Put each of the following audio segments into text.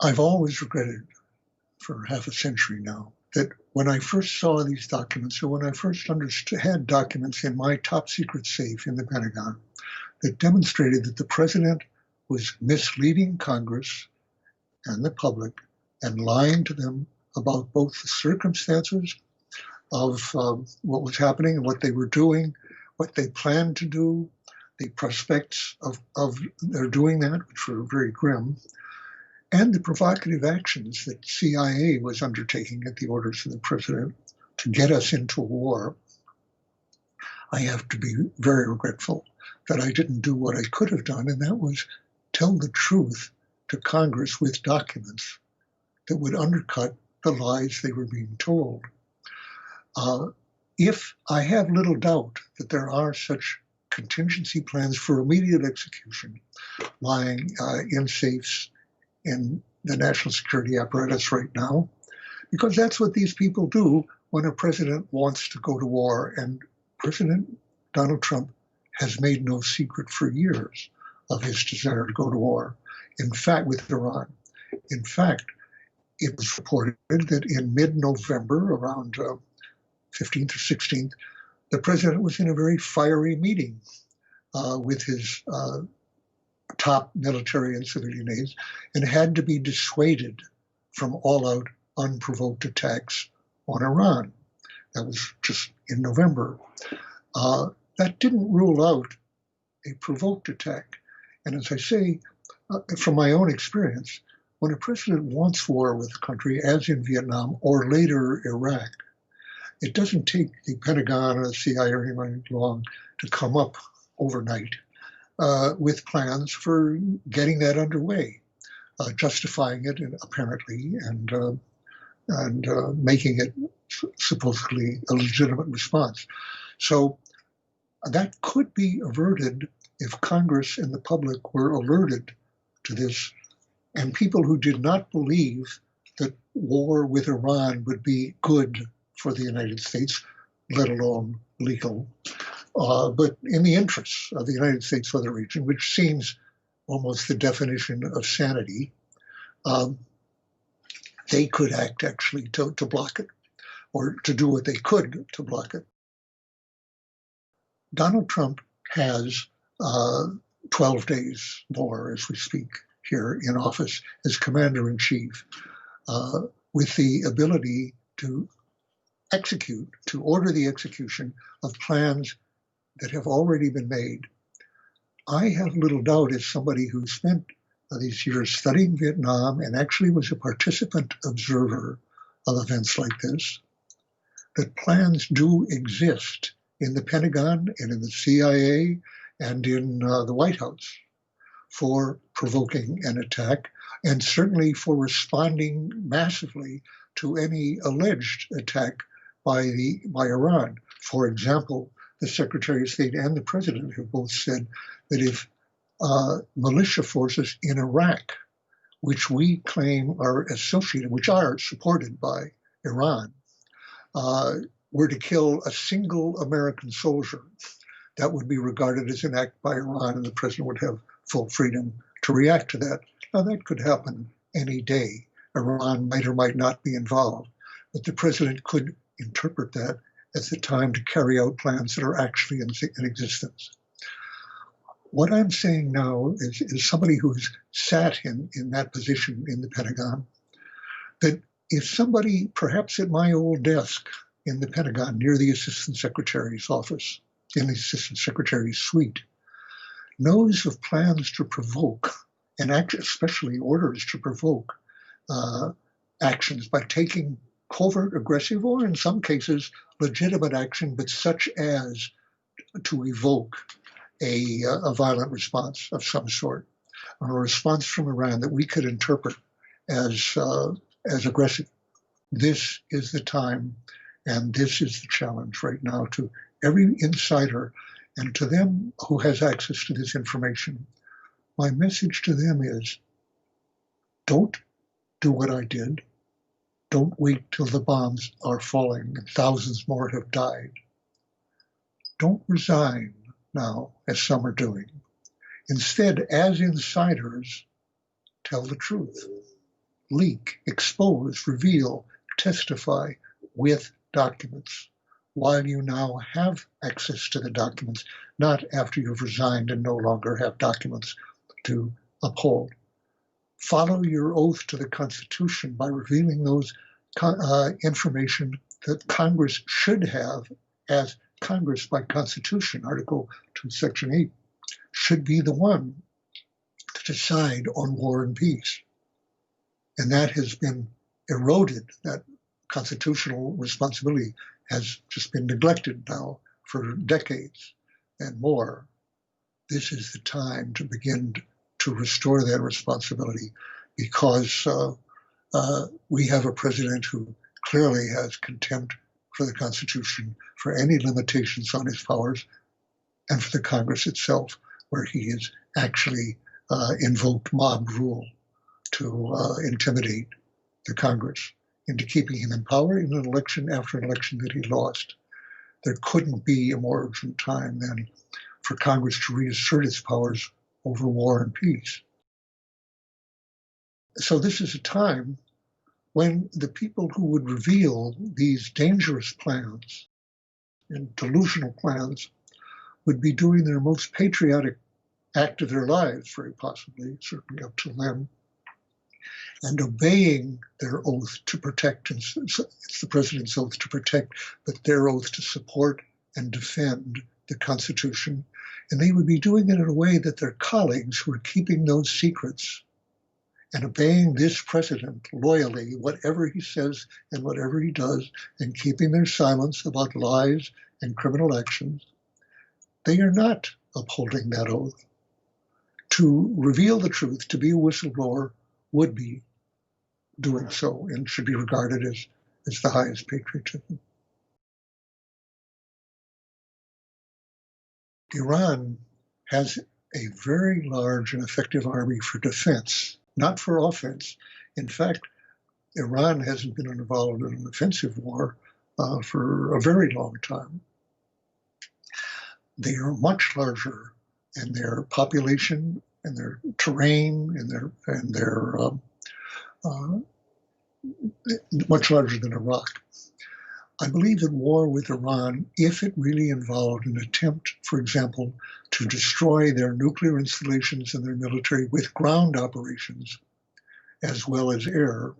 I've always regretted for half a century now that when I first saw these documents, or when I first had documents in my top secret safe in the Pentagon that demonstrated that the president was misleading Congress and the public and lying to them about both the circumstances of what was happening and what they were doing, what they planned to do, the prospects of their doing that, which were very grim, and the provocative actions that CIA was undertaking at the orders of the president to get us into war. I have to be very regretful that I didn't do what I could have done, and that was tell the truth to Congress with documents that would undercut the lies they were being told. If I have little doubt that there are such contingency plans for immediate execution lying in safes in the national security apparatus right now, because that's what these people do when a president wants to go to war. And President Donald Trump has made no secret for years of his desire to go to war, in fact, with Iran. In fact, it was reported that in mid-November, around 15th or 16th, the president was in a very fiery meeting with his top military and civilian aides and had to be dissuaded from all-out unprovoked attacks on Iran. That was just in November. That didn't rule out a provoked attack. And as I say, from my own experience, when a president wants war with a country, as in Vietnam or later Iraq, it doesn't take the Pentagon or the CIA or anyone long to come up overnight with plans for getting that underway, justifying it apparently, and making it supposedly a legitimate response. So that could be averted if Congress and the public were alerted to this, and people who did not believe that war with Iran would be good for the United States, let alone legal, but in the interests of the United States or the region, which seems almost the definition of sanity, they could act actually to block it, or to do what they could to block it. Donald Trump has 12 days more as we speak here in office as commander-in-chief, with the ability to order the execution of plans that have already been made. I have little doubt, as somebody who spent these years studying Vietnam and actually was a participant observer of events like this, that plans do exist in the Pentagon and in the CIA and in the White House for provoking an attack, and certainly for responding massively to any alleged attack by Iran. For example, the Secretary of State and the President have both said that if militia forces in Iraq, which we claim are associated, which are supported by Iran, were to kill a single American soldier, that would be regarded as an act by Iran, and the president would have full freedom to react to that. Now, that could happen any day. Iran might or might not be involved, but the president could interpret that as the time to carry out plans that are actually in existence. What I'm saying now is somebody who's sat in that position in the Pentagon, that if somebody, perhaps at my old desk in the Pentagon near the Assistant Secretary's office, in the Assistant Secretary's suite, knows of plans to provoke, and especially orders to provoke actions by taking covert, aggressive, or in some cases legitimate action, but such as to evoke a violent response of some sort, or a response from Iran that we could interpret as aggressive. This is the time, and this is the challenge right now to every insider and to them who has access to this information. My message to them is, don't do what I did. Don't wait till the bombs are falling and thousands more have died. Don't resign now, as some are doing. Instead, as insiders, tell the truth. leak, expose, reveal, testify with documents while you now have access to the documents, not after you've resigned and no longer have documents to uphold. Follow your oath to the Constitution by revealing those information that Congress should have, as Congress by Constitution, Article 2, Section 8, should be the one to decide on war and peace. And that has been eroded. That constitutional responsibility has just been neglected now for decades and more. This is the time to begin to restore that responsibility, because we have a president who clearly has contempt for the Constitution, for any limitations on his powers, and for the Congress itself, where he has actually invoked mob rule to intimidate the Congress into keeping him in power in an election after an election that he lost. There couldn't be a more urgent time than for Congress to reassert its powers over war and peace. So this is a time when the people who would reveal these dangerous plans and delusional plans would be doing their most patriotic act of their lives, very possibly, certainly up to them, and obeying their oath to protect. And it's the president's oath to protect, but their oath to support and defend the Constitution. And they would be doing it in a way that their colleagues who are keeping those secrets and obeying this president loyally, whatever he says and whatever he does, and keeping their silence about lies and criminal actions, they are not upholding that oath. To reveal the truth, to be a whistleblower, would be doing so and should be regarded as the highest patriotism. Iran has a very large and effective army for defense, not for offense. In fact, Iran hasn't been involved in an offensive war for a very long time. They are much larger in their population and their terrain and their much larger than Iraq. I believe that war with Iran, if it really involved an attempt, for example, to destroy their nuclear installations and their military with ground operations, as well as air,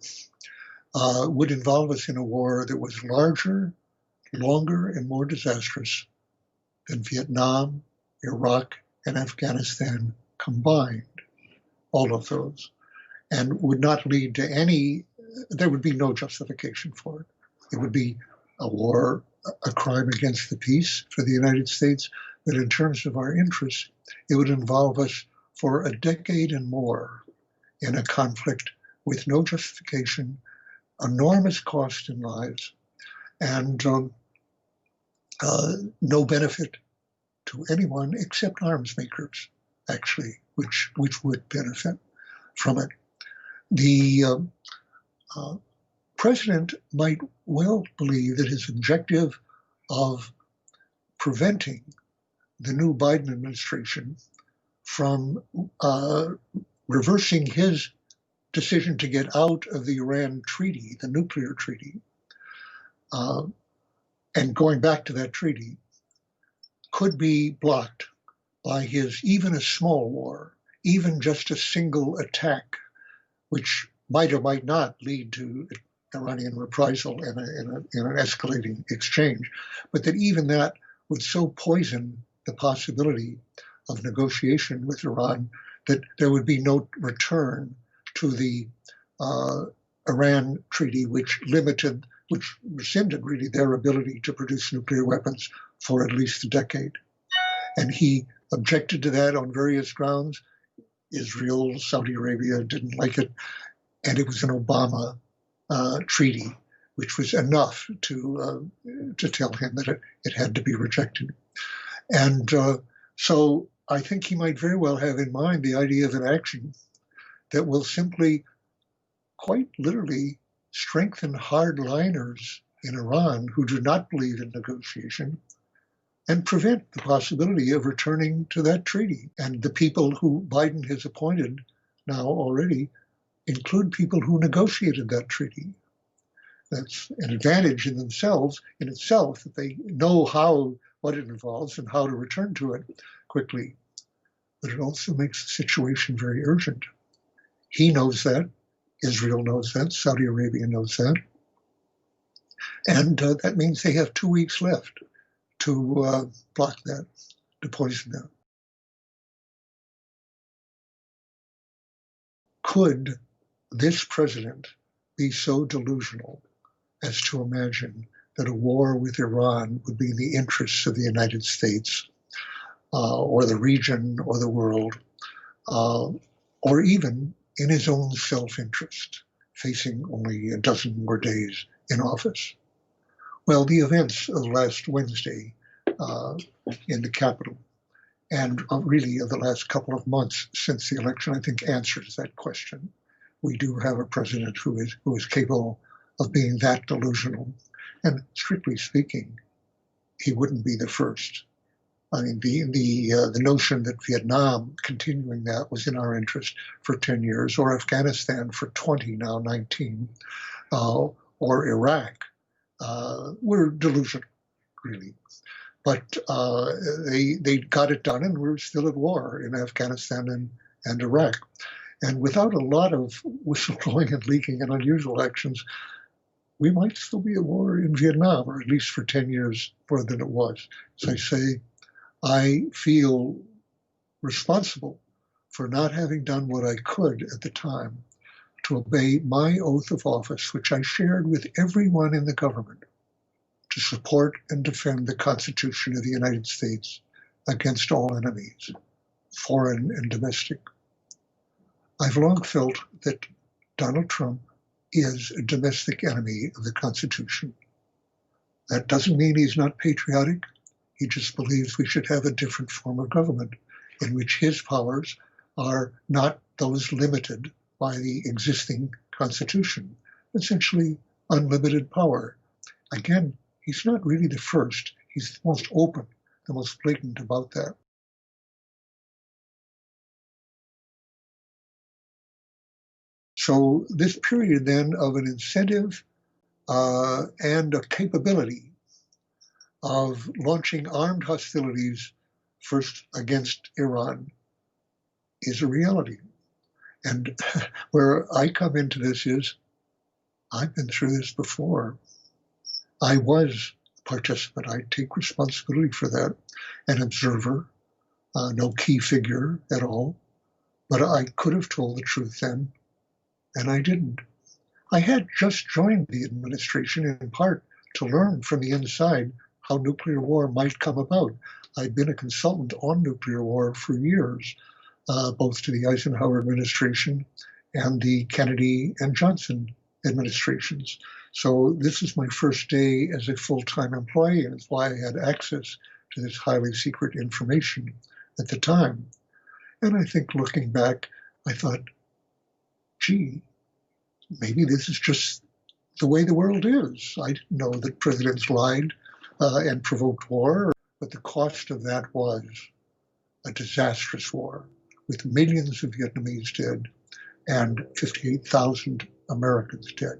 would involve us in a war that was larger, longer, and more disastrous than Vietnam, Iraq, and Afghanistan combined, all of those, and would not lead to any, there would be no justification for it. It would be a war, a crime against the peace for the United States, but in terms of our interests, it would involve us for a decade and more in a conflict with no justification, enormous cost in lives, and no benefit to anyone except arms makers, actually, which would benefit from it. The president might well believe that his objective of preventing the new Biden administration from reversing his decision to get out of the Iran treaty, the nuclear treaty, and going back to that treaty, could be blocked by his even a small war, even just a single attack, which might or might not lead to Iranian reprisal in an escalating exchange, but that even that would so poison the possibility of negotiation with Iran that there would be no return to the Iran treaty, which rescinded really their ability to produce nuclear weapons for at least a decade. And he objected to that on various grounds. Israel, Saudi Arabia didn't like it, and it was an Obama treaty, which was enough to tell him that it had to be rejected. And so I think he might very well have in mind the idea of an action that will simply, quite literally, strengthen hardliners in Iran who do not believe in negotiation and prevent the possibility of returning to that treaty. And the people who Biden has appointed now already include people who negotiated that treaty. That's an advantage in itself, that they know what it involves and how to return to it quickly. But it also makes the situation very urgent. He knows that. Israel knows that. Saudi Arabia knows that. And that means they have 2 weeks left to block that, to poison that. Could this president be so delusional as to imagine that a war with Iran would be in the interests of the United States or the region or the world, or even in his own self-interest, facing only a dozen more days in office? Well, the events of last Wednesday in the Capitol, and really of the last couple of months since the election, I think answers that question. We do have a president who is capable of being that delusional. And strictly speaking, he wouldn't be the first. I mean, the notion that Vietnam, continuing that, was in our interest for 10 years, or Afghanistan for 20, now 19, or Iraq, were delusional, really. But they got it done, and we're still at war in Afghanistan and Iraq. And without a lot of whistleblowing and leaking and unusual actions, we might still be at war in Vietnam, or at least for 10 years more than it was. As I say, I feel responsible for not having done what I could at the time to obey my oath of office, which I shared with everyone in the government, to support and defend the Constitution of the United States against all enemies, foreign and domestic. I've long felt that Donald Trump is a domestic enemy of the Constitution. That doesn't mean he's not patriotic. He just believes we should have a different form of government in which his powers are not those limited by the existing Constitution, essentially unlimited power. Again, he's not really the first. He's the most open, the most blatant about that. So this period then of an incentive and a capability of launching armed hostilities first against Iran is a reality. And where I come into this is, I've been through this before. I was a participant. I take responsibility for that. An observer, no key figure at all. But I could have told the truth then, and I didn't. I had just joined the administration in part to learn from the inside how nuclear war might come about. I'd been a consultant on nuclear war for years, both to the Eisenhower administration and the Kennedy and Johnson administrations. So this is my first day as a full-time employee, and it's why I had access to this highly secret information at the time. And I think looking back, I thought, gee, maybe this is just the way the world is. I didn't know that presidents lied and provoked war, but the cost of that was a disastrous war with millions of Vietnamese dead and 58,000 Americans dead.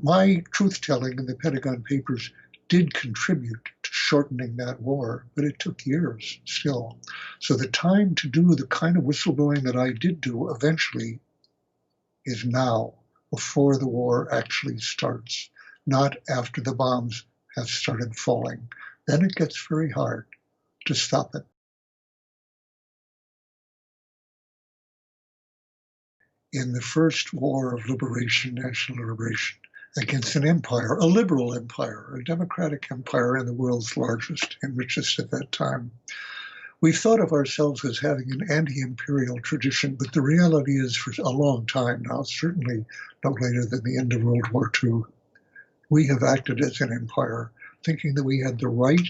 My truth-telling in the Pentagon Papers did contribute to shortening that war, but it took years still. So the time to do the kind of whistleblowing that I did do eventually is now, before the war actually starts, not after the bombs have started falling. Then it gets very hard to stop it. In the first war of liberation, national liberation, against an empire, a liberal empire, a democratic empire, and the world's largest and richest at that time, we thought of ourselves as having an anti-imperial tradition, but the reality is for a long time now, certainly no later than the end of World War II, we have acted as an empire, thinking that we had the right,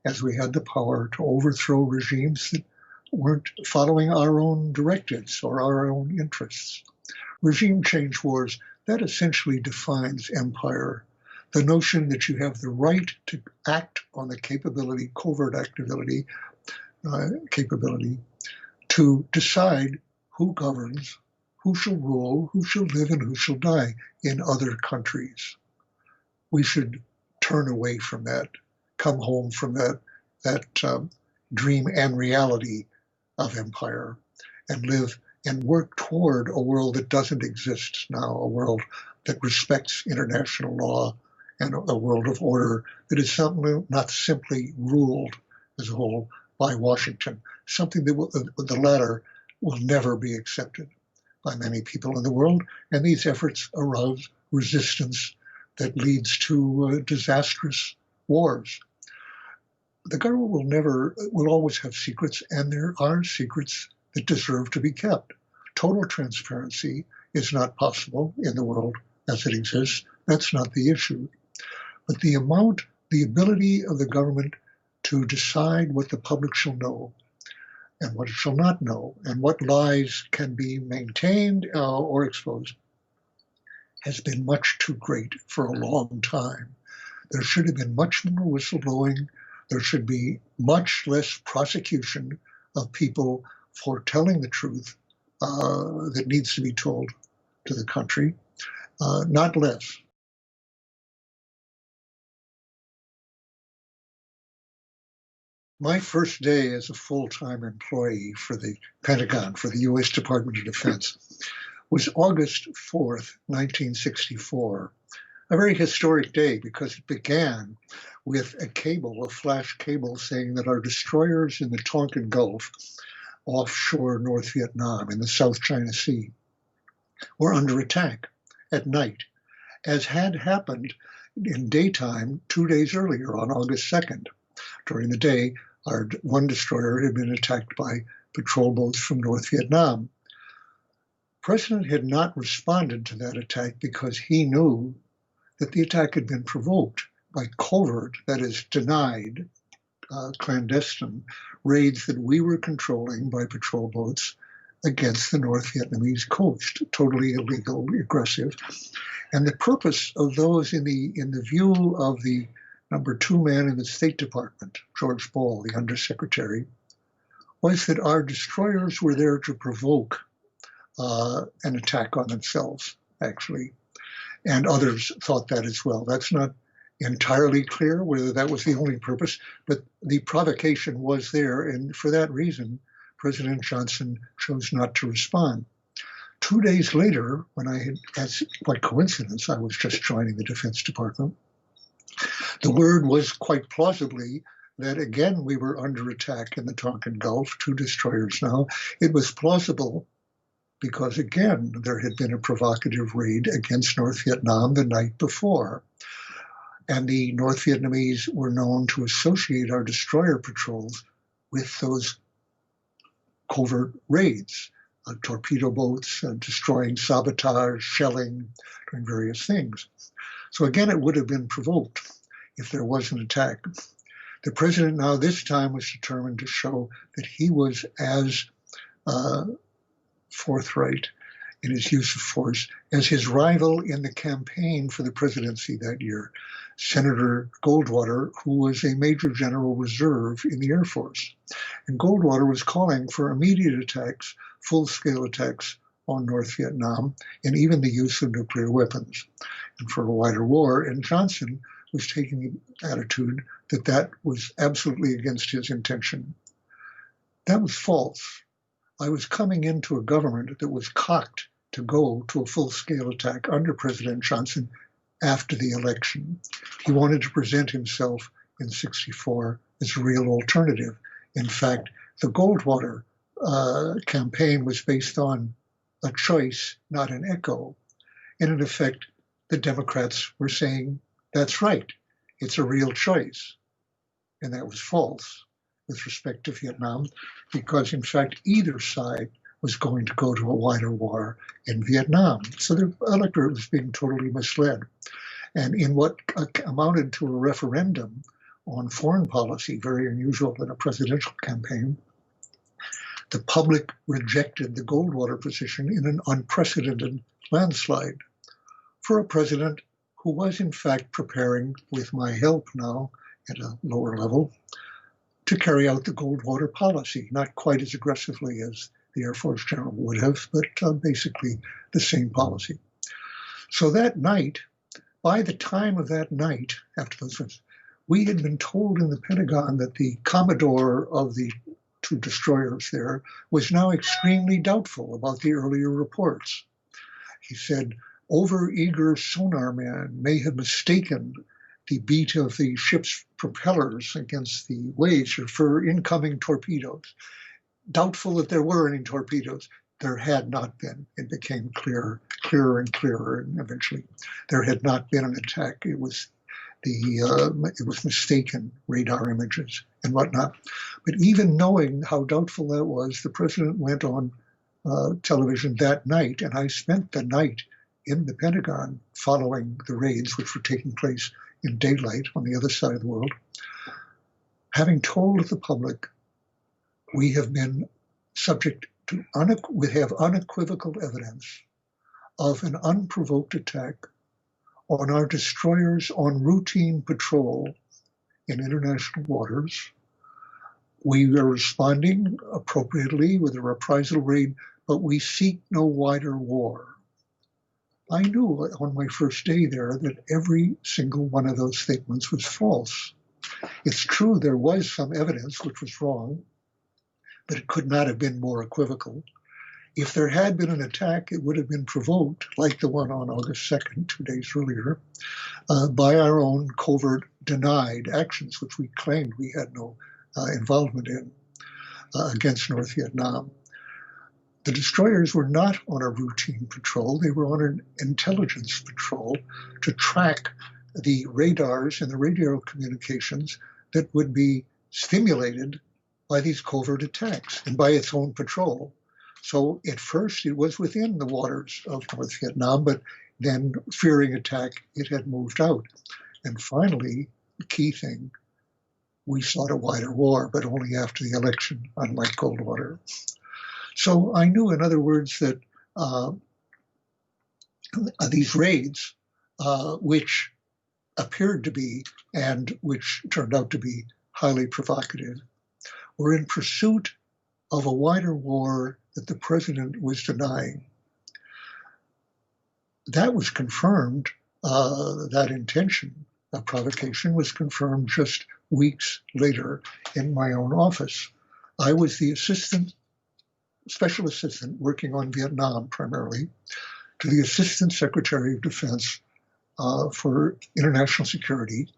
as we had the power, to overthrow regimes that weren't following our own directives or our own interests. Regime change wars, that essentially defines empire. The notion that you have the right to act on the capability, covert activity, capability, to decide who governs, who shall rule, who shall live, and who shall die in other countries. We should turn away from that, come home from that dream and reality of empire, and live and work toward a world that doesn't exist now, a world that respects international law, and a world of order that is not simply ruled as a whole by Washington, something that the latter will never be accepted by many people in the world. And these efforts arouse resistance that leads to disastrous wars. The government will always have secrets, and there are secrets that deserve to be kept. Total transparency is not possible in the world as it exists. That's not the issue. But the ability of the government to decide what the public shall know and what it shall not know, and what lies can be maintained or exposed, has been much too great for a long time. There should have been much more whistleblowing. There should be much less prosecution of people for telling the truth that needs to be told to the country, not less. My first day as a full-time employee for the Pentagon, for the U.S. Department of Defense, was August 4th, 1964. A very historic day because it began with a flash cable saying that our destroyers in the Tonkin Gulf, offshore North Vietnam in the South China Sea, were under attack at night, as had happened in daytime 2 days earlier on August 2nd. During the day, our one destroyer had been attacked by patrol boats from North Vietnam. The President had not responded to that attack because he knew that the attack had been provoked by covert, that is, denied, clandestine raids that we were controlling by patrol boats against the North Vietnamese coast, totally illegal, aggressive. And the purpose of those in the view of the number 2 man in the State Department, George Ball, the Undersecretary, was that our destroyers were there to provoke an attack on themselves, actually. And others thought that as well. That's not entirely clear whether that was the only purpose, but the provocation was there. And for that reason, President Johnson chose not to respond. 2 days later, when as by coincidence, I was just joining the Defense Department, the word was quite plausibly that again we were under attack in the Tonkin Gulf, 2 destroyers now. It was plausible because again there had been a provocative raid against North Vietnam the night before. And the North Vietnamese were known to associate our destroyer patrols with those covert raids, torpedo boats, destroying, sabotage, shelling, doing various things. So again, it would have been provoked if there was an attack. The president now this time was determined to show that he was as forthright in his use of force as his rival in the campaign for the presidency that year, Senator Goldwater, who was a Major General Reserve in the Air Force. And Goldwater was calling for immediate attacks, full-scale attacks on North Vietnam, and even the use of nuclear weapons, and for a wider war. And Johnson was taking the attitude that that was absolutely against his intention. That was false. I was coming into a government that was cocked to go to a full-scale attack under President Johnson after the election. He wanted to present himself in '64 as a real alternative. In fact, the Goldwater campaign was based on a choice, not an echo. And in effect, the Democrats were saying, that's right, it's a real choice. And that was false with respect to Vietnam, because in fact, either side was going to go to a wider war in Vietnam. So the electorate was being totally misled. And in what amounted to a referendum on foreign policy, very unusual in a presidential campaign, the public rejected the Goldwater position in an unprecedented landslide for a president who was in fact preparing, with my help now at a lower level, to carry out the Goldwater policy, not quite as aggressively as the Air Force general would have, but basically the same policy. So that night, by the time of that night, after those events, we had been told in the Pentagon that the Commodore of the two destroyers there was now extremely doubtful about the earlier reports. He said, over-eager sonar man may have mistaken the beat of the ship's propellers against the waves for incoming torpedoes. Doubtful that there were any torpedoes. There had not been. It became clearer and clearer, and eventually there had not been an attack. It was mistaken radar images and whatnot. But even knowing how doubtful that was, the president went on television that night, and I spent the night in the Pentagon following the raids, which were taking place in daylight on the other side of the world, having told the public we have been subject to, we have unequivocal evidence of an unprovoked attack on our destroyers on routine patrol in international waters. We are responding appropriately with a reprisal raid, but we seek no wider war. I knew on my first day there that every single one of those statements was false. It's true there was some evidence which was wrong, but it could not have been more equivocal. If there had been an attack, it would have been provoked, like the one on August 2nd, 2 days earlier, by our own covert denied actions, which we claimed we had no involvement in against North Vietnam. The destroyers were not on a routine patrol. They were on an intelligence patrol to track the radars and the radio communications that would be stimulated by these covert attacks and by its own patrol. So at first it was within the waters of North Vietnam, but then fearing attack, it had moved out. And finally, the key thing, we sought a wider war, but only after the election, unlike Goldwater. So I knew, in other words, that these raids, which appeared to be, and which turned out to be highly provocative, were in pursuit of a wider war that the president was denying. That was confirmed, that intention of provocation was confirmed just weeks later in my own office. I was the special assistant working on Vietnam primarily, to the Assistant Secretary of Defense for International Security,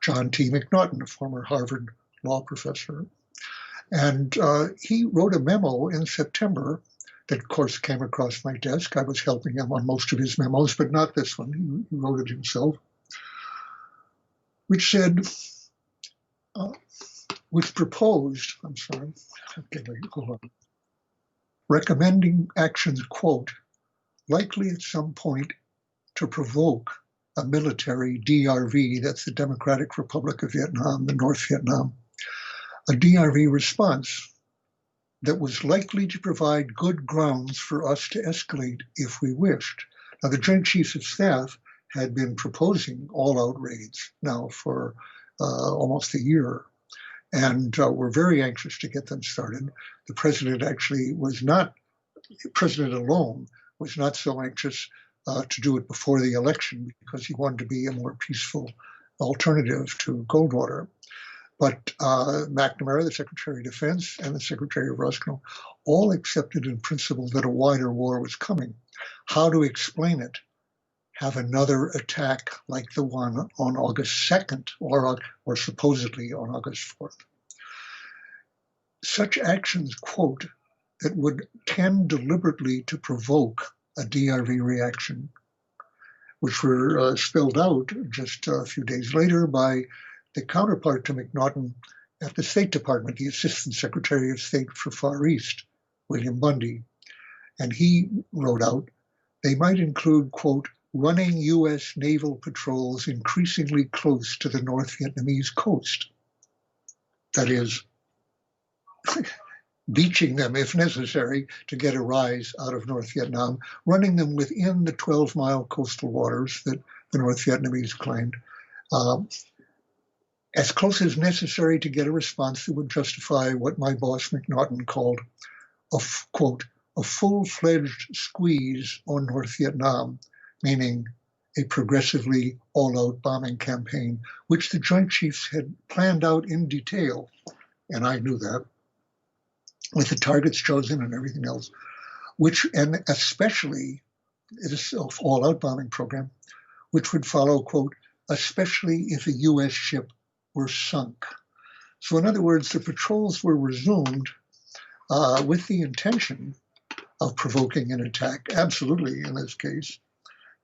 John T. McNaughton, a former Harvard law professor. And he wrote a memo in September that, of course, came across my desk. I was helping him on most of his memos, but not this one. He wrote it himself, which said, which proposed, hold on, recommending actions, quote, likely at some point to provoke a military DRV, that's the Democratic Republic of Vietnam, the North Vietnam, a DRV response that was likely to provide good grounds for us to escalate if we wished. Now, the Joint Chiefs of Staff had been proposing all-out raids now for almost a year, and were very anxious to get them started. The president actually was not, president alone was not so anxious to do it before the election because he wanted to be a more peaceful alternative to Goldwater. But McNamara, the Secretary of Defense, and the Secretary of Roscoe all accepted in principle that a wider war was coming. How to explain it? Have another attack like the one on August 2nd, or supposedly on August 4th. Such actions, quote, that would tend deliberately to provoke a DRV reaction, which were spelled out just a few days later by the counterpart to McNaughton at the State Department, the Assistant Secretary of State for Far East, William Bundy. And he wrote out, they might include, quote, running U.S. naval patrols increasingly close to the North Vietnamese coast. That is, beaching them if necessary to get a rise out of North Vietnam, running them within the 12-mile coastal waters that the North Vietnamese claimed, as close as necessary to get a response that would justify what my boss McNaughton called quote, a full-fledged squeeze on North Vietnam, meaning a progressively all-out bombing campaign, which the Joint Chiefs had planned out in detail, and I knew that, with the targets chosen and everything else, and especially this all-out bombing program, which would follow, quote, especially if a U.S. ship were sunk. So in other words, the patrols were resumed with the intention of provoking an attack, absolutely in this case,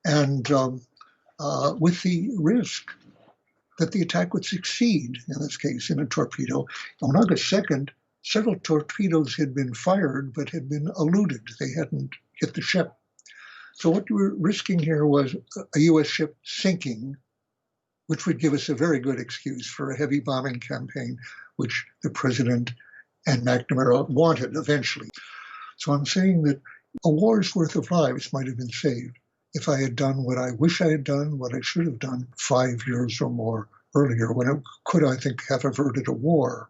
and with the risk that the attack would succeed, in this case, in a torpedo. On August 2nd, several torpedoes had been fired but had been eluded. They hadn't hit the ship. So what we were risking here was a U.S. ship sinking, which would give us a very good excuse for a heavy bombing campaign, which the president and McNamara wanted eventually. So I'm saying that a war's worth of lives might have been saved if I had done what I wish I had done, what I should have done 5 years or more earlier, when it could, I think, have averted a war.